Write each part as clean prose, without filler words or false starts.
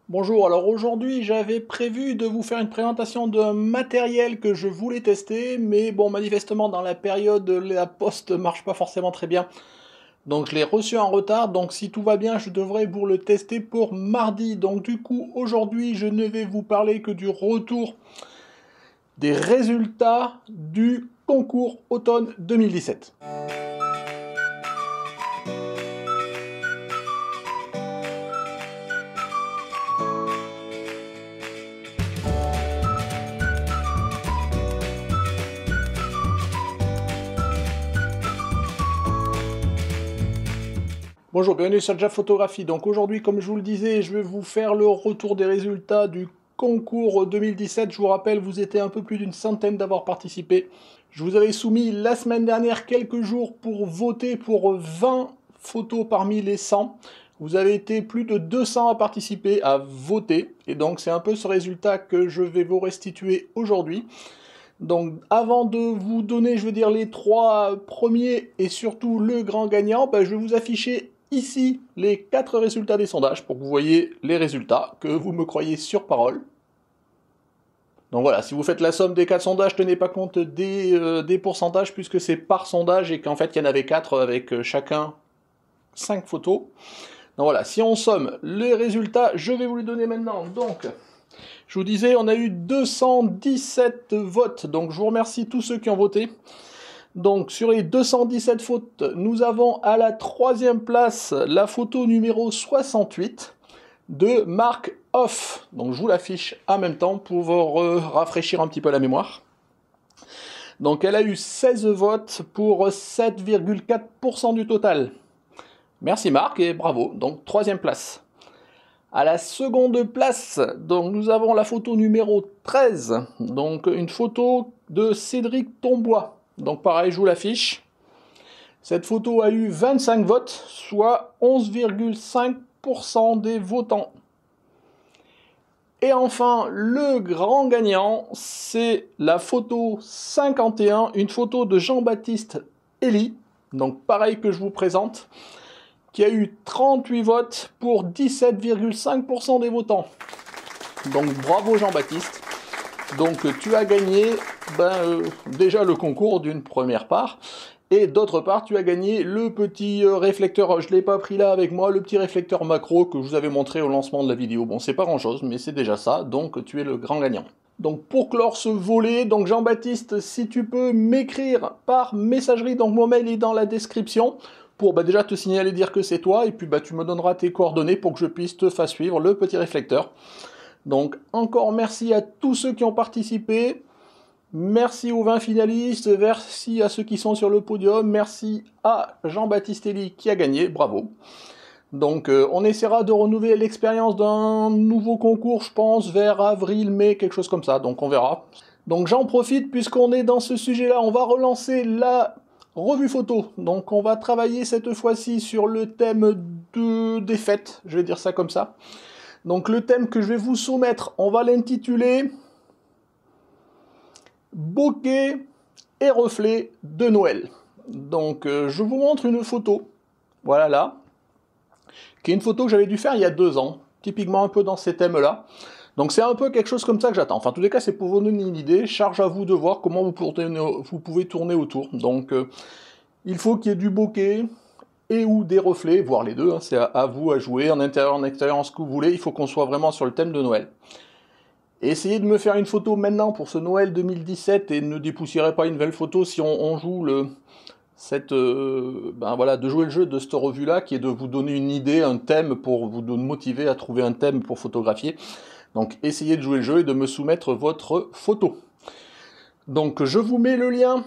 Bonjour, alors aujourd'hui j'avais prévu de vous faire une présentation d'un matériel que je voulais tester, mais bon manifestement dans la période la poste marche pas forcément très bien, donc je l'ai reçu en retard, donc si tout va bien je devrais vous le tester pour mardi. Donc du coup aujourd'hui je ne vais vous parler que du retour des résultats du concours automne 2017. Bonjour, bienvenue sur Jab Photographie. Donc aujourd'hui, comme je vous le disais, je vais vous faire le retour des résultats du concours 2017. Je vous rappelle, vous étiez un peu plus d'une centaine d'avoir participé. Je vous avais soumis la semaine dernière quelques jours pour voter pour 20 photos parmi les 100. Vous avez été plus de 200 à participer, à voter. Et donc c'est un peu ce résultat que je vais vous restituer aujourd'hui. Donc avant de vous donner, je veux dire, les trois premiers et surtout le grand gagnant, je vais vous afficher ici les 4 résultats des sondages pour que vous voyez les résultats, que vous me croyez sur parole. Donc voilà, si vous faites la somme des 4 sondages, tenez pas compte des pourcentages puisque c'est par sondage et qu'en fait il y en avait 4 avec chacun 5 photos. Donc voilà, si on somme les résultats, je vais vous les donner maintenant. Donc, je vous disais, on a eu 217 votes, donc je vous remercie tous ceux qui ont voté. Donc sur les 217 votes, nous avons à la 3e place la photo numéro 68 de Marc Hoff. Donc je vous l'affiche en même temps pour vous rafraîchir un petit peu la mémoire. Donc elle a eu 16 votes pour 7,4% du total. Merci Marc et bravo, donc 3e place. À la 2e place, donc nous avons la photo numéro 13, donc une photo de Cédric Tombois. Donc pareil, je vous l'affiche. Cette photo a eu 25 votes, soit 11,5% des votants. Et enfin, le grand gagnant, c'est la photo 51, une photo de Jean-Baptiste Elie. Donc pareil que je vous présente, qui a eu 38 votes pour 17,5% des votants. Donc bravo Jean-Baptiste. Donc tu as gagné déjà le concours d'une première part, et d'autre part tu as gagné le petit réflecteur, je ne l'ai pas pris là avec moi, le petit réflecteur macro que je vous avais montré au lancement de la vidéo. Bon, c'est pas grand chose, mais c'est déjà ça, donc tu es le grand gagnant. Donc pour clore ce volet, donc Jean-Baptiste, si tu peux m'écrire par messagerie, donc mon mail est dans la description, pour déjà te signaler, dire que c'est toi, et puis tu me donneras tes coordonnées pour que je puisse te faire suivre le petit réflecteur. Donc encore merci à tous ceux qui ont participé, merci aux 20 finalistes, merci à ceux qui sont sur le podium, merci à Jean-Baptiste Elie qui a gagné, bravo. Donc on essaiera de renouveler l'expérience d'un nouveau concours, je pense, vers avril, mai, quelque chose comme ça, donc on verra. Donc j'en profite, puisqu'on est dans ce sujet-là, on va relancer la revue photo. Donc on va travailler cette fois-ci sur le thème des fêtes, je vais dire ça comme ça. Donc le thème que je vais vous soumettre, on va l'intituler « Bokeh et reflets de Noël ». Donc je vous montre une photo, voilà là, qui est une photo que j'avais dû faire il y a 2 ans, typiquement un peu dans ces thèmes-là. Donc c'est un peu quelque chose comme ça que j'attends. Enfin, en tous les cas, c'est pour vous donner une idée. Charge à vous de voir comment vous pouvez tourner autour. Donc, il faut qu'il y ait du bokeh et ou des reflets, voire les deux. Hein, c'est à vous à jouer, en intérieur, en extérieur, ce que vous voulez. Il faut qu'on soit vraiment sur le thème de Noël. Et essayez de me faire une photo maintenant pour ce Noël 2017 et ne dépoussiérez pas une nouvelle photo si on joue de jouer le jeu de cette revue-là, qui est de vous donner une idée, un thème, pour vous motiver à trouver un thème pour photographier. Donc essayez de jouer le jeu et de me soumettre votre photo. Donc je vous mets le lien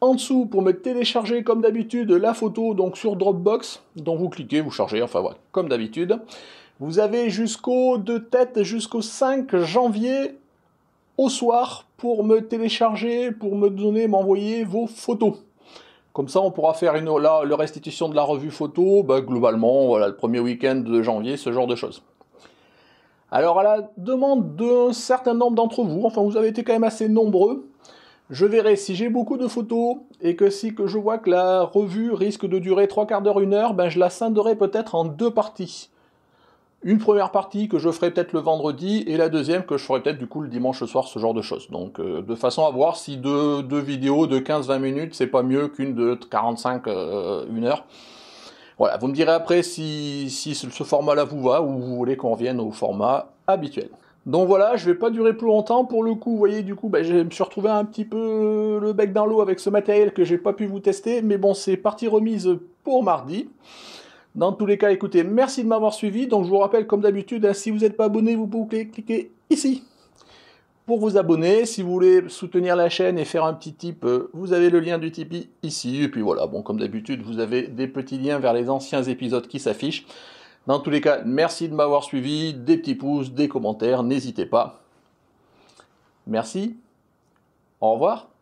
en dessous pour me télécharger comme d'habitude la photo, donc sur Dropbox. Donc vous cliquez, vous chargez, enfin voilà, comme d'habitude. Vous avez jusqu'au 5 janvier au soir pour me télécharger, pour m'envoyer vos photos. Comme ça, on pourra faire la restitution de la revue photo, globalement, voilà, le premier week-end de janvier, ce genre de choses. Alors, à la demande d'un certain nombre d'entre vous, enfin, vous avez été quand même assez nombreux, je verrai si j'ai beaucoup de photos, et que si je vois que la revue risque de durer 3/4 d'heure, 1 heure, je la scinderai peut-être en 2 parties. Une première partie que je ferai peut-être le vendredi, et la deuxième que je ferai peut-être du coup le dimanche soir, ce genre de choses. Donc de façon à voir si deux vidéos de 15-20 minutes, c'est pas mieux qu'une de 45, 1 heure. Voilà, vous me direz après si ce format-là vous va, ou vous voulez qu'on revienne au format habituel. Donc voilà, je vais pas durer plus longtemps. Pour le coup, vous voyez, du coup, je me suis retrouvé un petit peu le bec dans l'eau avec ce matériel que j'ai pas pu vous tester, mais bon, c'est partie remise pour mardi. Dans tous les cas, écoutez, merci de m'avoir suivi. Donc je vous rappelle, comme d'habitude, si vous n'êtes pas abonné, vous pouvez cliquer ici pour vous abonner. Si vous voulez soutenir la chaîne et faire un petit tip, vous avez le lien du Tipeee ici. Et puis voilà, bon, comme d'habitude, vous avez des petits liens vers les anciens épisodes qui s'affichent. Dans tous les cas, merci de m'avoir suivi. Des petits pouces, des commentaires, n'hésitez pas. Merci. Au revoir.